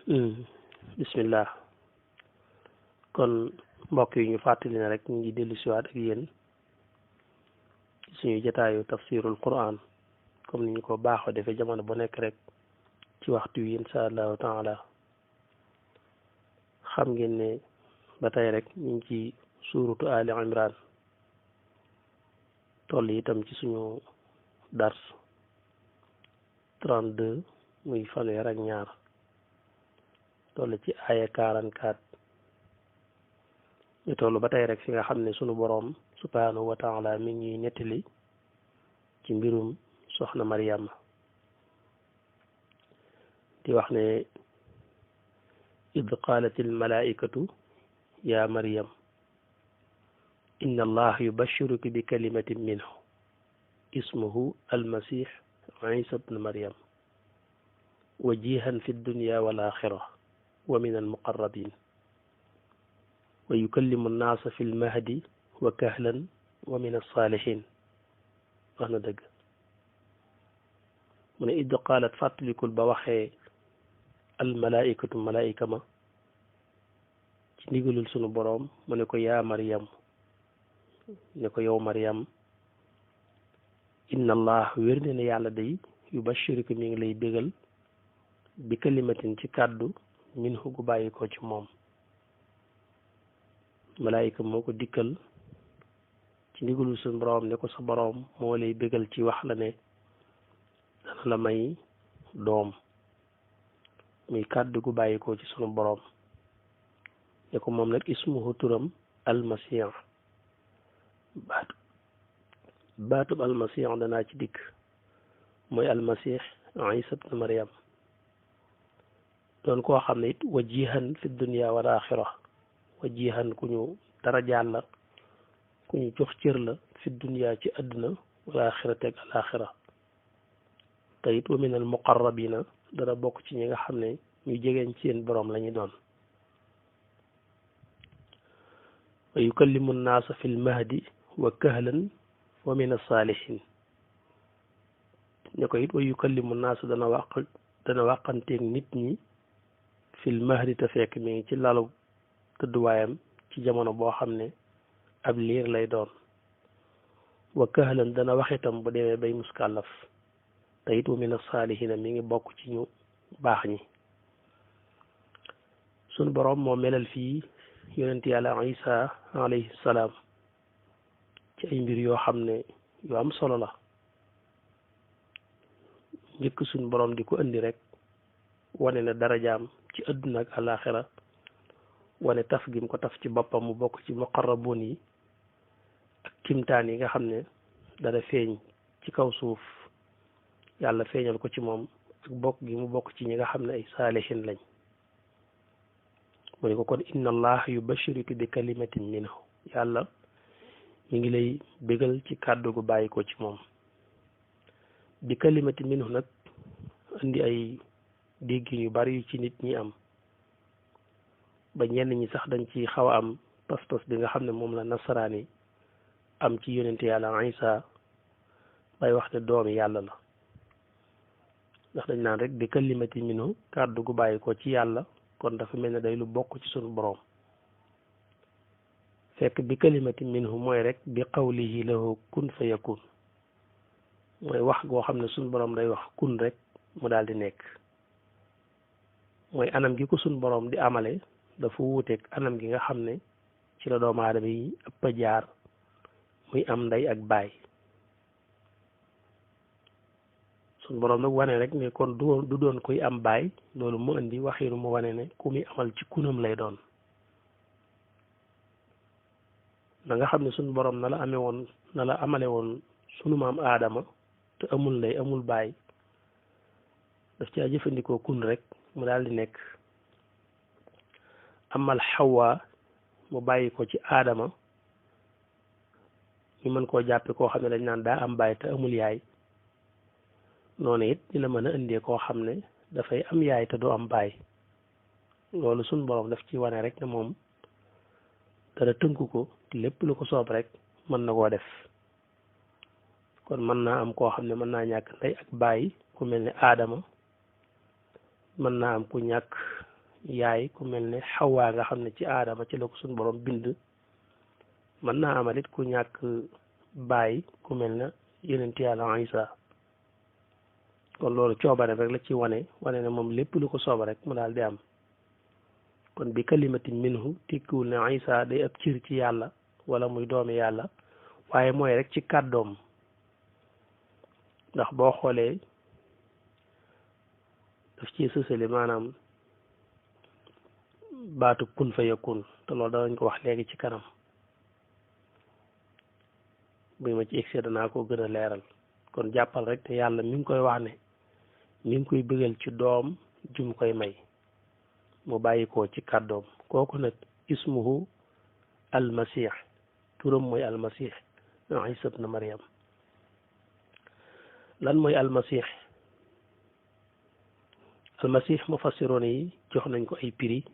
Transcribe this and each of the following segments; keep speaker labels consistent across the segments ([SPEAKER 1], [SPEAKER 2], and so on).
[SPEAKER 1] bismillah kon mbokk yi ñu fàttali ne rek ñu ngi dellu siwaat ak yéen suñu jotaayu tafsirul quran comme ni ñu ko baaxoo defee jamono bu nekk rek ci waxtu wi insha allahu taala xam ngeen ne ba tey rek ñu ngi ci suuratu ali imran toll itam ci suñu dars 32 muy fanweer ak ñaar toll ci aaya 44 ñu toll ba tey rek fi nga xam ne sunu boroom subhanahu wa taala mi ngi ñuy nettali ci mbirum soxna Maryam di wax ne id qaalat al malaikatu ya Maryam inna allah yubashiruki bi kalimatin minhu ismuhu almasih isa ibn Maryam wajihan fi dunya wal axira wa min almuqarrabin wa yukallimu nnaasa fi lmahdi wa kahlan wa min alsaalihin wax na dëgg mu ne id qaalat fàttalikul ba waxee almalaikatu malaika ma ci ndigalul sunu boroom mu ne ko yaa Maryam ne ko yow Maryam inna allah wér ne yàlla day yubashiruka mi ngi lay bégal bi kalimatin ci kàddu minhu gu bàyyi ko ci moom malaayika moo ko dikkal ci ndigalul suñu boroom ne ko sa boroom moo lay bégal ci wax la ne dana la may doom muy kàddu gu bàyyi ko ci sunu boroom ne ko moom nag ismuhu turam almasih baatub almasih danaa ci dikk mooy almasih isa ibn Maryam doon koo xam ne it wajihan fi dunya wal axira wajihan ku ñu darajaal la ku ñu jox cër la fi dunya ci àdduna wal axirati ak al axira te it wa min al muqarrabina dana bokk ci ñi nga xam ne ñu jegeen ci seen boroom la ñu doon wa yukallimu nnaasa fi lmahdi wa kahlan wa min as-saalihin ne ko it wa yukallimu nnaasa dana wàqanteeg nit ñi fil mahdi te fekk mi ngi ci lalu tëdduwaayam ci jamono boo xam ne ab liir lay doon wa kahlan dana wax itam bu demee bay muskàllaf te it wa min as-saalihina mi ngi bokk ci ñu baax ñi sunu boroom moo melal fii yonent yàlla isa alayhi salaam ci ay mbir yoo xam ne yu am solo la njëkk sunu boroom di ko indi rek wane na darajaam ci àdduna ak àllaaxira wane taf gi mu ko taf ci boppam mu bokk ci muqarraboon yi ak kimtaan yi nga xam ne dana feeñ ci kaw suuf yàlla feeñal ko ci moom ak bokk gi mu bokk ci ñi nga xam ne ay saalihin lañ mu ne ko kon inna allah yubashiruki bi kalimatin minhu yàlla mi ngi lay bégal ci kàddu gu bàyyi ko ci moom bi kalimatin minhu nag indi ay déggin yu bari yu ci nit ñi am ba ñenn ñi sax dañ ci xaw a am pas-pas bi nga xam ne moom la nasaraani am ci yonente yàlla isa bay wax ne doomi yàlla la ndax dañ naan rek bi kalimati minhu kàddu gu bàyyi ko ci yàlla kon dafa mel ne day lu bokk ci sunu boroom fekk bi kalimati minhu mooy rek bi qawlihi lahu kun fa yakun mooy wax goo xam ne sunu boroom day wax kun rek mu daal di nekk mooy anam gi ko sunu boroom di amale dafa wuuteeg anam gi nga xam ne ci la doomu aadama yi ëpp a jaar muy am ndey ak baay sunu boroom nag wane rek ne kon du doon koy am baay loolu mu indi waxiinu mu wane ne ku muy amal ci kunam lay doon na nga xam ne sunu boroom na la amale woon sunu maam aadama te amul ndey amul baay daf caa jëfandikoo kun rek mu daal di nekk amal xawwa mu bàyyi ko ci aadama ñu mën koo jàppe koo xam ne dañ naan daa am baay te amul yaay noonu it dina mën a indee koo xam ne dafay am yaay te du am baay loolu suñ boroom daf ci wane rek ne moom dara tënku ko lépp lu ko soob rek mën na koo def kon mën naa am koo xam ne mën naa ñàkk ndey ak baay ku mel ne aadama mën naa am ku ñàkk yaay ku mel ne Xawaa nga xam ne ci aadama ci la ko suñ borom bind mën naa amalit ku ñàkk baay ku mel ne yonent yàlla Isa kon loolu coobare rek la ci wane ne moom lépp lu ko sooba rek mu daal di am kon bi kalimatin minhu tekkiwul ne Isa day ab cër ci yàlla wala muy doomi yàlla waaye mooy rek ci kàddoom ndax boo xoolee daf ci sësali maanaam baatu kun fa yakun te loolu danañ ko wax léegi ci kanam bu ma ci egsi danaa ko gën a leeral kon jàppal rek te yàlla mi ngi koy wax ne mi ngi koy bëggal ci doom jum koy may mu bàyyi ko ci kàddoom kooku nag ismuhu almasih turam mooy almasih Isa ibn Maryam lan mooy almasih mufassiroon yi jox nañ ko ay prix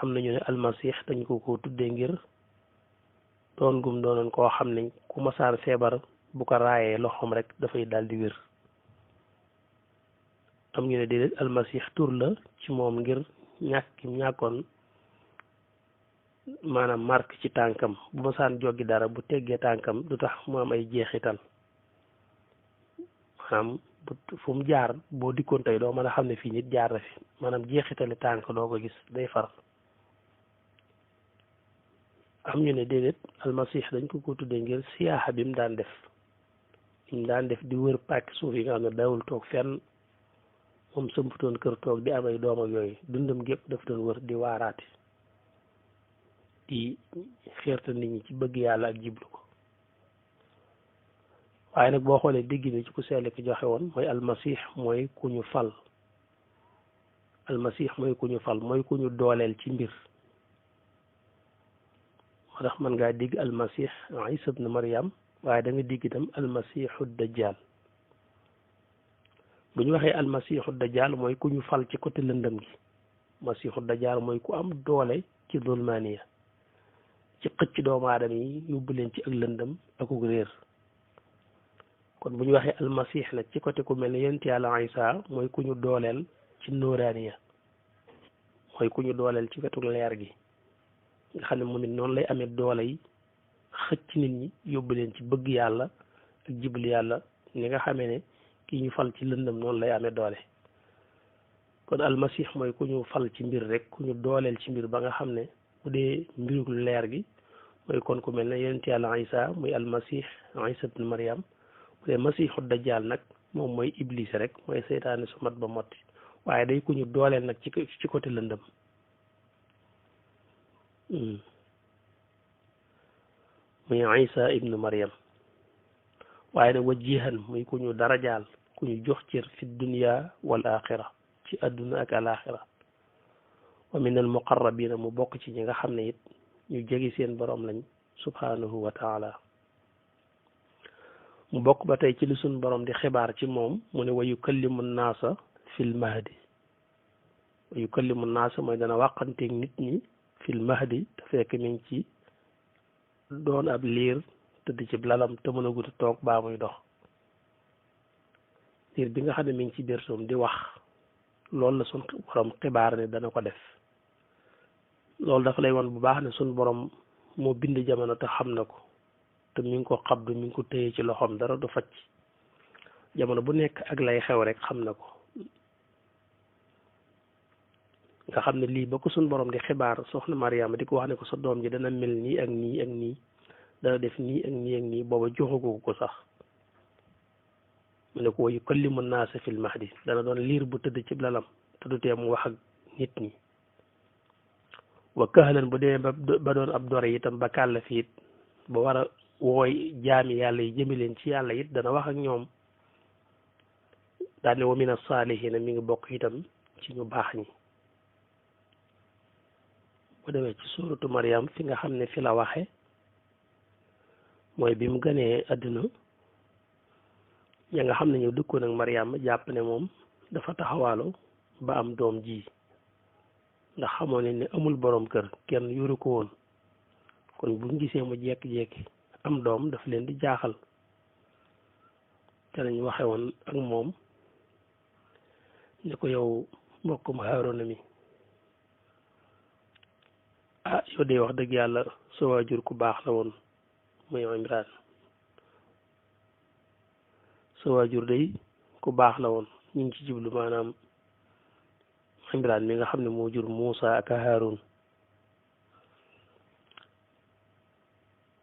[SPEAKER 1] am nañu ne almasih dañ ko tuddee ngir doon gum doonoon koo xam ne ku masaan feebar bu ko raayee loxoom rek dafay daal di wér am ñu ne déedéet almasih tur la ci moom ngir ñàkkoon maanaam marque ci tànkam bu masaan joggi dara bu teggee tànkam du tax mu am ay jeexital maanaam fu mu jaar boo dikkoon tey doo mën a xam ne fii nit jaar na fi maanaam jeexitali tànk doo ko gis day far am ñu ne déedéet almasih dañ ko tuddee ngir siyaaxa bi mu daan def di wër pàkk suuf yi nga xam ne dawul toog fenn moom sëmputoon kër toog di am ay doom ak yooyu dundam gépp daf doon wër di waaraate di xeerta nit ñi ci bëgg yàlla ak jiblu ko waaye nag boo xoolee dégg ni ci ku sell ki joxe woon mooy almasih mooy ku ñu fal mooy ku ñu dooleel ci mbir moo tax mën ngaa dégg almasih Isa ibn Maryam waaye da nga dégg itam almasihu dajjal bu ñu waxee almasihu dajjal mooy ku ñu fal ci côté lëndëm gi masihu dajjal mooy ku am doole ci zulmaniya ci xëcc doomu aadama yi yóbbu leen ci ak lëndëm ak réer kon bu ñu waxee almasih nag ci côté ku mel ne yonent yàlla Isa mooy ku ñu dooleel ci nóoraaniya mooy ku ñu dooleel ci wetu leer gi nga xam ne moom it noonu lay amee doole yi xëcc nit ñi yóbbu leen ci bëgg yàlla ak jiblu yàlla ni nga xamee ne kii ñu fal ci lëndëm noonu lay amee doole kon almasih mooy ku ñu fal ci mbir rek ku ñu dooleel ci mbir ba nga xam ne bu dee mbiru leer gi mooy kon ku mel ne yonent yàlla Isa muy almasih Isa ibn Maryam bu dee masiixu dajjal nag moom mooy iblis rek mooy seytaane su mat ba motti waaye day ku ñu dooleel nag ci côté lëndëm muy Isa ibnu Maryam waaye nag wajihan muy ku ñu darajaal ku ñu jox cër fi dunya wal axira ci adduna ak alaxira wa min al muqarrabina mu bokk ci ñi nga xam ne it ñu jegi seen borom lañ subhanahu wa taala mu bokk ba tey ci li suñ borom di xibaar ci moom mu ne wa yukallimu naasa fil mahdi wa yukallimu naasa mooy dana wàqanteeg nit ñi fil mahdi te fekk mi ngi ci doon ab liir tëdd ci lalam te mën a gudd toog baa muy dox liir bi nga xam ne mi ngi ci biir soom di wax loolu la suñ borom xibaar ne dana ko def loolu dafa lay won bu baax ne suñ borom moo bind jamono te xam na ko te mi ngi ko xabdu mi ngi ko téye ci loxoom dara du facc jamono bu nekk ak lay xew rek xam na ko nga xam ne lii ba ko suñ borom di xibaar soxna Mariama di ko wax ne ko sa doom ji dana mel nii ak nii ak nii dana def nii ak nii ak nii booba joxagu ko sax mu ne ko wa yukallimu naasa fil mahdi dana doon liir bu tëdd ci lalam te du tee mu wax ak nit ñi wa kahlan bu demee ba doon ab dore itam ba kàll fi it ba war a wooy jaami yàlla yi jëmi leen ci yàlla it dana wax ak ñoom daane wa min as-saalihiina mi ngi bokk itam ci ñu baax ñi bu demee ci suuratu Maryam fi nga xam ne fi la waxe mooy bi mu gënee àdduna ña nga xam ne ñëw dëkkoon ak Maryam jàpp ne moom dafa taxawaalu ba am doom ji ndax xamoon ne amul borom kër kenn yuru ko woon kon buñ gisee mu jekki-jekki am doom daf leen di jaaxal te lañ waxe woon ak moom ne ko yow mbokkum Haaruna mi yow de wax dëgg yàlla sa waajur ku baax la woon muy Imraan sa waajur day ku baax la woon ñu ngi ci jublu maanaam Imraan mi nga xam ne moo jur Muusa ak Haarun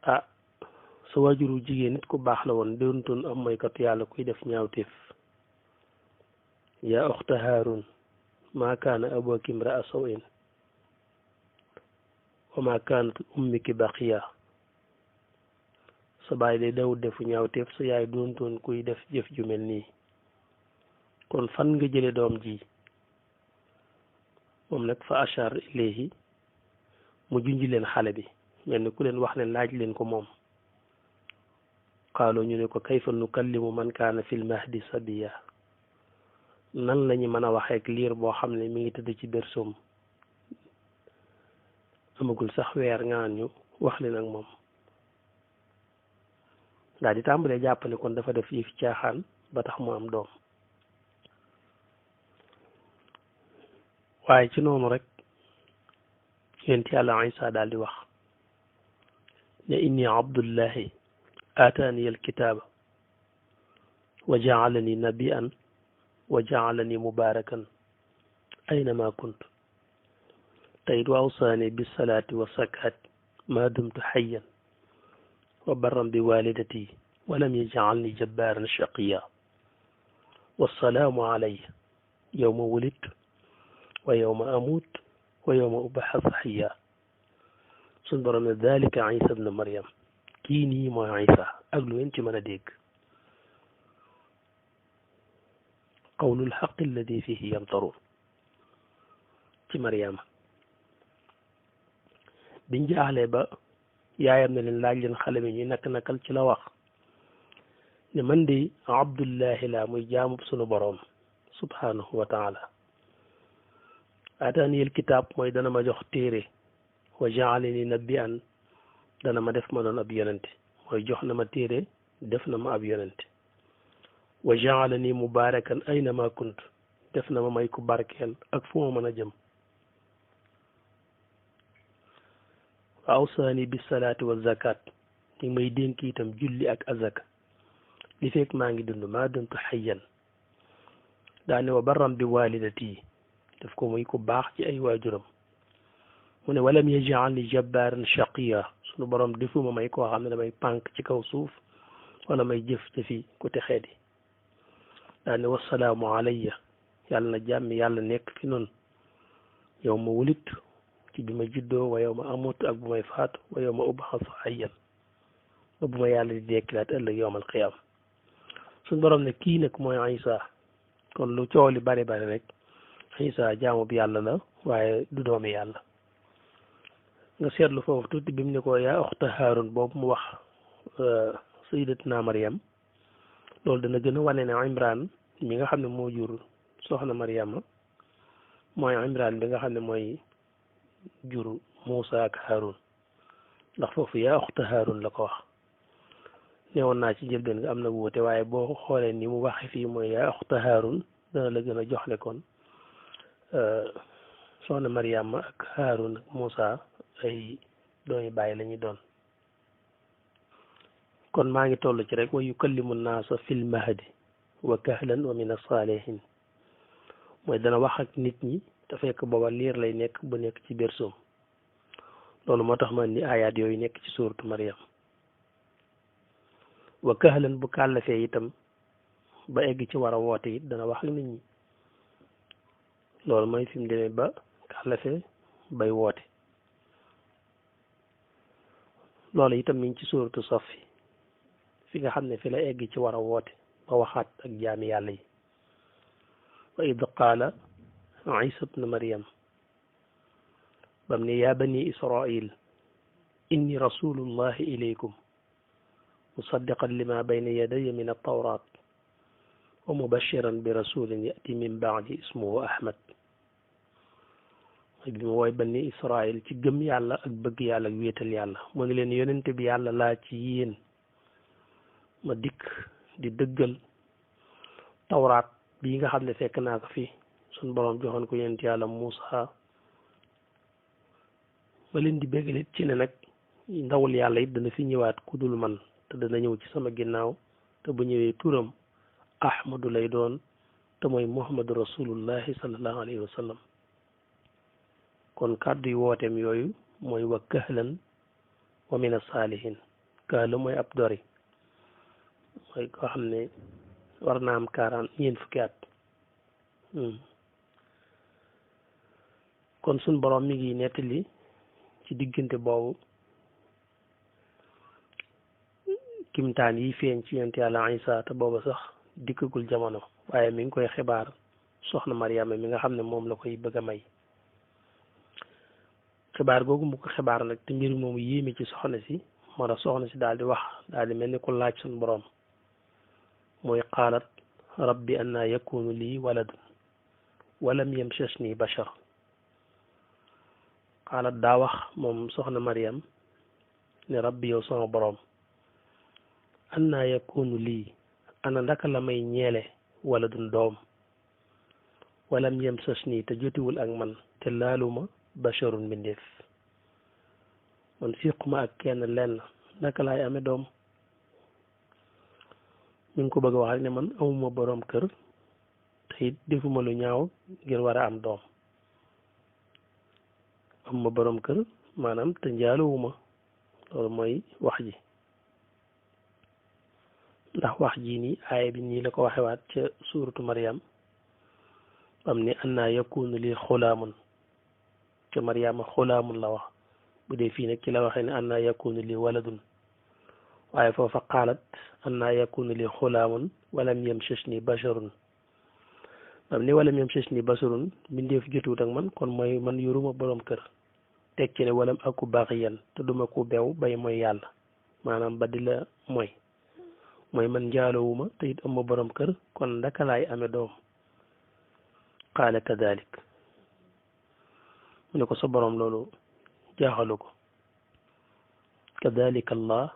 [SPEAKER 1] sa waajuru jigéen nit ku baax la woon doontoon am moykat yàlla kuy def ñaawteef yaa uxta Haarun maa kaana abuki imra'a saw'in wa maa kaanat ummuki baqiya sa baay de dawut defu ñaawteef sa yaay doontoon kuy def jëf ju mel nii kon fan nga jële doom ji moom nag fa achar ilayhi mu junji leen xale bi mel ni ku leen wax ne laaj leen ko moom qaalu ñu ne ko kayfa nukallimu man kaana fil mahdi sabiya nan lañu mën a waxeek liir boo xam ne mi ngi tëdd ci bersoom amagul sax weer nga naan ñu wax leen ak moom daal di tàmbalee jàpp ne kon dafa def yëfi caaxaan ba tax mu am doom waaye ci noonu rek yonent yàlla Isa daal di wax ne inni abdullahi aataani alkitaaba wa jaalani nabiyan wa jaalani mubarakan aynama kunt tayit wa awsaani bisalaati wa sakaat ma dumtu xayyan wa barran bi walidati wa lam yajcalni jabbaaran shaqiya wassalaamu alayya yowma wulidtu wa yowma amuut wa yowma ubaxasu xayya suñ borom ne dalika Isa ibn Maryam kii nii mooy Isa ak lu ngeen ci mën a dégg qawlul xaq alladi fihi yamtaruun ci Maryama biñ jaaxlee ba yaayam ne leen laaj leen xale bi ñuy nakk-nakkal ci la wax ne man de abdullahi la muy jaamub sunu boroom subhanahu wa taala ataaniyel kitaab mooy dana ma jox téere wa jaalani nabiyan dana ma def ma doon ab yonente mooy jox na ma téere def na ma ab yonente wa jaalani mubarakan aynama kunt def na ma may ku barkeel ak fu ma mën a jëm wa awsaani bisalaati wa zakat ñi may dénk itam julli ak azaka li fekk maa ngi dund maa dumtu xayyan daane wa barram bi walidati daf ko muy ku baax ci ay waajuram mu ne walam yaj'alni jabbaaran shaqiya sunu borom defuma may koo xam ne damay pànk ci kaw suuf wala may jëf jëfi ku te xeedi daane wassalaamu alayya yàlla na jàmm yàlla nekk fi noonu yow ma wulit ci bi ma juddoo wa yow ma amut ak bu may faatu wa yow ma ubxasu hayyan ba bu ma yàlla di dekkilaat ëllëg yowmal qiyaam suñ borom ne kii nag mooy Isa kon lu coow li bari bari rek Isa jaamu bi yàlla la waaye du doomi yàlla nga seetlu foofu tuuti bi mu ne ko yaa uxta Haarun boobu mu wax sayyidatuna Maryam loolu dana gën a wane ne Imraan mi nga xam ne moo jur soxna Maryama mooy Imraan bi nga xam ne mooy jur Muusa ak Haarun ndax foofu yaa uxta Haarun la ko wax newoon naa ci njëlbeen nga am na wuute waaye boo xoolee ni mu waxe fii mooy yaa uxta Haarun dana la gën a joxle kon soxna Maryama ak Haarun ak Muusa ay doomi bàyyi la ñu doon kon maa ngi toll ci rek wa yukallimu naasa fil mahdi wa kahlan wa min as-saalihin mooy dana wax ak nit ñi te fekk booba liir lay nekk bu nekk ci bersoom loolu moo tax man ni ayaat yooyu nekk ci suuratu Maryam wa kahlan bu kàllafee itam ba egg ci war a woote it dana wax ak nit ñi loolu mooy fi mu demee ba kàllafee bay woote loolu itam mi ngi ci suuratu Safi fi nga xam ne fi la egg ci war a woote ba waxaat ak jaami yàlla yi wa id qaala Isa ibn Maryam bam ne yaa bani Israil inni rasulullahi ilaykum musaddiqan lima bayna yadayya min at-tawrat wa mubashiran bi rasulin yati min ba'di ismuhu Ahmad bi mu wooy bani Israil ci gëm yàlla ak bëgg yàlla ak wéetal yàlla mu ngi leen yonente bi yàlla laa ci yéen ma dikk di dëggal tawraat bii nga xam ne fekk naa ko fi suñ borom joxoon ko yonent yàlla Muusa ma leen di béggalit ci ne nag ndawul yàlla it dana fi ñëwaat ku dul man te dana ñëw ci sama ginnaaw te bu ñëwee turam ahmadu lay doon te mooy muhammadu rasulullahi sallallahu alayhi wa sallam kon kàddu yu wooteem yooyu mooy wa kahlan wa min as-saalihin kahla mooy ab dori mooy koo xam ne war naa am ñeent fukki at kon suñ borom mi ngi nettali ci diggante boobu kimtaan yi feeñ ci yonent yàlla Isa te booba sax dikkagul jamono waaye mi ngi koy xibaar soxna Mariama mi nga xam ne moom la koy bëgg a may xibaar googu mu ko xibaar nag te mbir moomu yéeme ci soxna si moo tax soxna si daal di wax daal di mel ni ku laaj suñ borom mooy qaalat rabbi anna yakunu lii waladun walam yamsasni bashar qaalat daa wax moom soxna Mariam ne rabbi yow sama borom anna yakunu lii ana ndaka la may ñeele waladun doom walam yamsasni te jotiwul ak man te laaluma basharun mbindeef man fiquma ak kenn lenn naka laay amee doom mi ngi ko bëgg a wax ne man amuma borom kër te it defuma lu ñaaw ngir war a am doom amuma borom kër maanaam te njaaluwuma loolu mooy wax ji ndax wax jii nii aaya bi nii la ko waxewaat ca suuratu Maryam am ni anna yakunu li xulaamun ca Maryama xulaamun la wax bu dee fii nag ci la waxee ne anna yakunu li waladun waaye foofa qaalat anna yakunu li xulaamun walam yamsasni basharun am ni walam yamsasni basharun mbindeef jotuwut ak man kon mooy man yoruma borom kër teg ci ne walam aku baxiyan te duma ku bew bay mooy yàlla maanaam ba di la mooy man njaalowuma te it am borom kër kon ndaka laay amee doom qaala kadalik mu ne ko sa borom loolu jaaxalu ko kadalika allah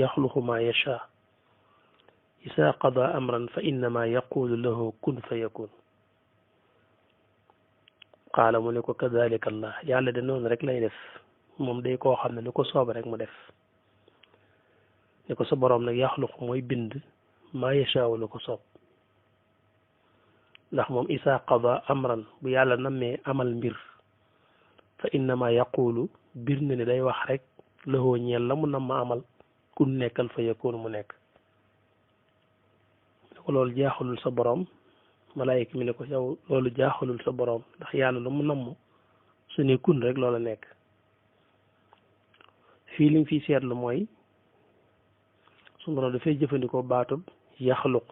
[SPEAKER 1] yaxluqu ma yasha isa qada amran fa innama yaqulu lahu kun fa yakun qaala mu ne ko kadalika allah yàlla de noonu rek lay def moom day koo xam ne lu ko soob rek mu def ne ko sa borom nag yaxluqu mooy bind ma yasha lu ko soob ndax moom isa qada amran bu yàlla nammee amal mbir fa innama yaqulu bir na ne day wax rek lahoo ñeel la mu nam ma amal kun nekkal fa yakun mu nekk ne ko loolu jaaxalul sa borom malaayika mi ne ko yow loolu jaaxalul sa borom ndax yàlla lu mu namm su ne kun rek loola nekk fii liñ fi seetlu mooy su borom dafay jëfandikoo baatub yaxluq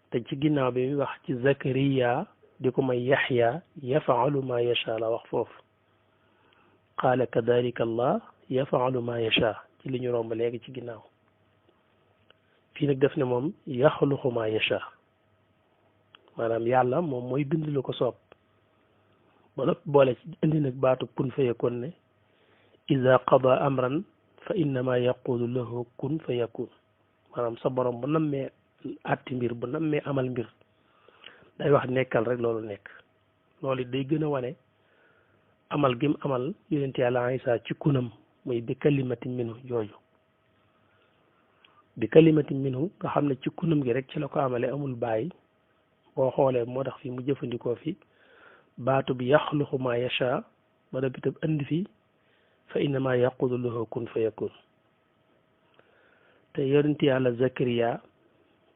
[SPEAKER 1] te ci ginnaaw bi muy wax ci Zakariya di ko may Yaxya yafaalu ma yasha la wax foofu qaala kadalika allah yafaalu ma yasha ci li ñu romb léegi ci ginnaaw fii nag def ne moom yaxluqu ma yasha maanaam yàlla moom mooy bind lu ko soob ba nag boole ci indi nag baatu kun fa yakun ne ida qada amran fa innama yaqulu lahu kun fa yakun maanaam sa borom bu nammee atti mbir bu nammee amal mbir day wax nekkal rek loolu nekk loolu day gën a wane amal gim amal yonent yàlla Isa ci kunam muy bi kalimatin minhu jooju bi kalimatin minhu nga xam ne ci kunam gi rek ci la ko amale amul bàyyi boo xoolee moo tax fi mu jëfandikoo fi baatu bi yaxluqu ma yasha ba da bitab andi fi fa innama yaqulu lahu kun fa yakun te yonent yàlla Zakariya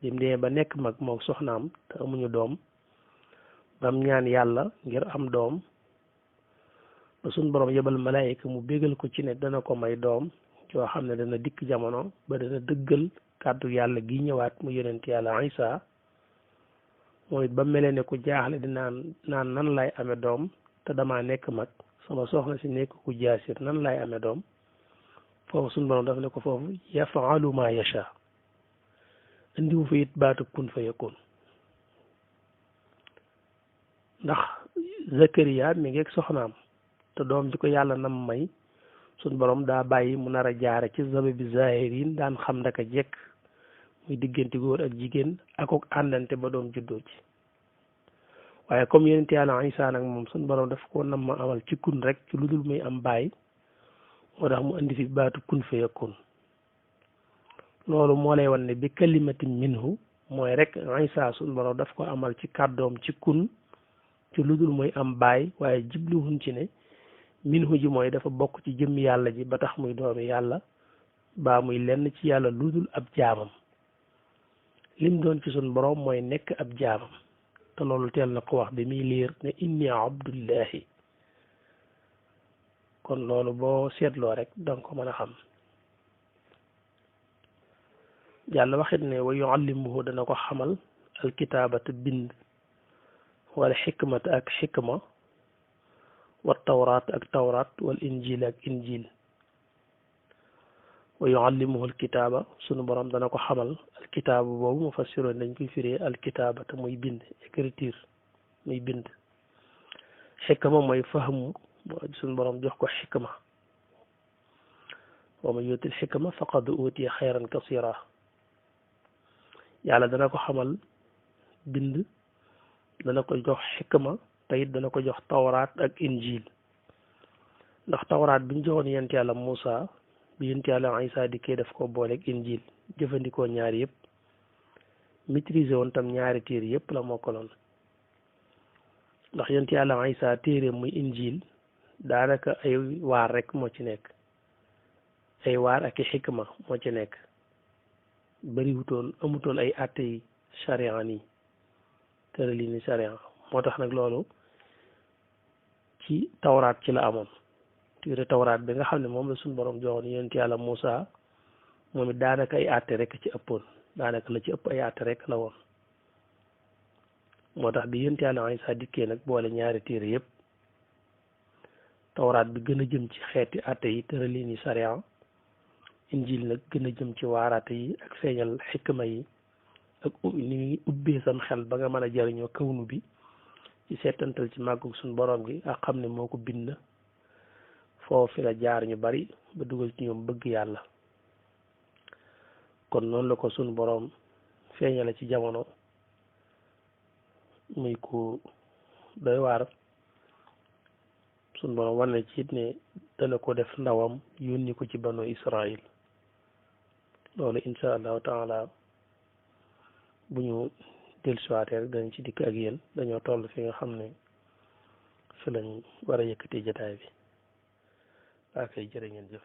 [SPEAKER 1] bim dee ba nekk mag mook soxnaam te amuñu doom bam ñaan yàlla ngir am doom ba suñ borom yebal malaayika mu bégal ko ci ne dana ko may doom yoo xam ne dana dikk jamono ba dana dëggal kàddu yàlla gi ñëwaat mu yonent yàlla Isa moom it ba melee ne ku jaaxle di naan nan lay amee doom te damaa nekk mag sama soxna si nekk ku jaasir nan lay amee doom foofu suñ borom daf ne ko foofu yafaalu ma yasha indiwu fa it baatu kun fa yakun ndax Zakariya mi ngi ak soxnaam te doom ji ko yàlla nam may suñ borom daa bàyyi mu nar a jaare ci sababi zahirin daan xam ndaka jekk muy diggante góor ak jigéen ak àndante ba doom juddoo ci waaye comme yonent yàlla Isaa nag moom suñu borom daf ko nam ma amal ci kun rek ci lu dul muy am baay moo tax mu indi fi baatu kun fa yakun loolu moo lay wan ne bi kalimatin minhu mooy rek Isaa suñu borom daf ko amal ci kàddoom ci kun ci lu dul muy am baay waaye jibluwuñ ci ne minhu ji mooy dafa bokk ci jëmmi yàlla ji ba tax muy doomi yàlla baa muy lenn ci yàlla lu dul ab jaamam lim doon ci suñu borom mooy nekk ab jaamam te loolu teel na ko wax bi muy liir ne inni abdullahi kon loolu boo seetloo rek danga ko mën a xam yàlla waxit ne wa yuallimuhu dana ko xamal alkitaabata bind wala xikmata ak xikma wa tawraat ak tawraat wal injil ak injil wa yuallimuhu alkitaaba sunu borom dana ko xamal alkitaaba boobu mufassiroon dañ koy firee alkitaaba te muy bind écriture muy bind xikma mooy fahmu sunu borom jox ko xikma wa man yuutil xikma faqad utiya xayran kasira yàlla dana ko xamal bind dana ko jox xikma te it dana ko jox tawraat ak injil ndax tawraat bi ñu joxoon yent yàlla Muusa bi yent yàlla Isaa dikkee daf ko booleeg injil jëfandikoo ñaari yëpp maîtriser woon tam ñaari téere yëpp la mokkaloon ndax yent yàlla Isaa téere muy injil daanaka ay waar rek moo ci nekk ay waar ak i xikma moo ci nekk bariwutoon amutoon ay àtte yi charia nii tërali ni charia moo tax nag loolu ci tawraat ci la amoon téere tawraat bi nga xam ne moom la suñu borom joxoon yonent yàlla Muusa moom it daanaka ay àtte rek ci ëppoon daanaka la ci ëpp ay àtte rek la woon moo tax bi yonent yàlla Isaa dikkee nag boole ñaari téere yëpp tawraat bi gën a jëm ci xeeti àtte yi tërali ni charia injil nag gën a jëm ci waaraate yi ak feeñal xikma yi ak ni muy ubbee sam xel ba nga mën a jariñoo kawnu bi ci seetantal ci màggug suñu borom gi ak xam ne moo ko bind foofu fi la jaar ñu bari ba dugal ci ñoom bëgg yàlla kon noonu la ko suñu borom feeñale ci jamono muy ku doy waar suñu borom war na ci it ne dana ko def ndawam yónni ko ci banu Israil loolu insha allahu taala bu ñu dellusiwaatee rek dañ ci dikk ak yéen dañoo toll fi nga xam ne fi lañ war a yëkkati jotaay bi waa kay jërë ngeen jëf